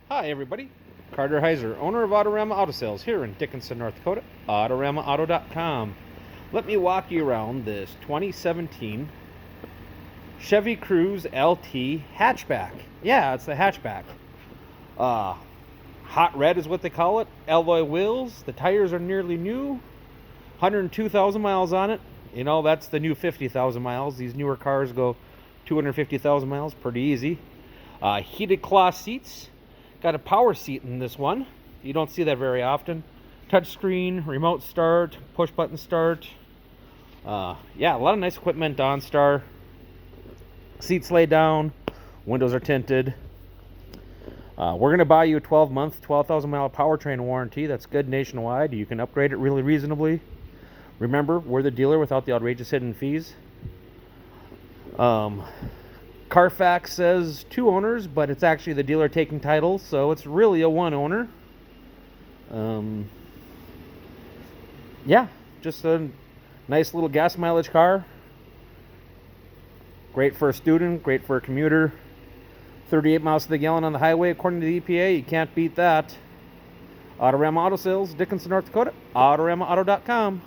Hi everybody, Carter Heiser, owner of Autorama Auto Sales here in Dickinson, North Dakota, AutoramaAuto.com. Let me walk you around this 2017 Chevy Cruze LT hatchback. Yeah, it's the hatchback. Hot red is what they call it. Alloy wheels, the tires are nearly new, 102,000 miles on it. You know, that's the new 50,000 miles. These newer cars go 250,000 miles, pretty easy. Heated cloth seats. Got a power seat in this one. You don't see that very often. Touchscreen, remote start, push button start. Yeah, a lot of nice equipment. OnStar. Seats laid down. Windows are tinted. We're going to buy you a 12-month, 12,000 mile powertrain warranty. That's good nationwide. You can upgrade it really reasonably. Remember, we're the dealer without the outrageous hidden fees. Carfax says 2 owners, but it's actually the dealer taking title, so it's really a 1 owner. Yeah, just a nice little gas mileage car. Great for a student, great for a commuter. 38 miles to the gallon on the highway, according to the EPA. You can't beat that. Autorama Auto Sales, Dickinson, North Dakota. AutoramaAuto.com.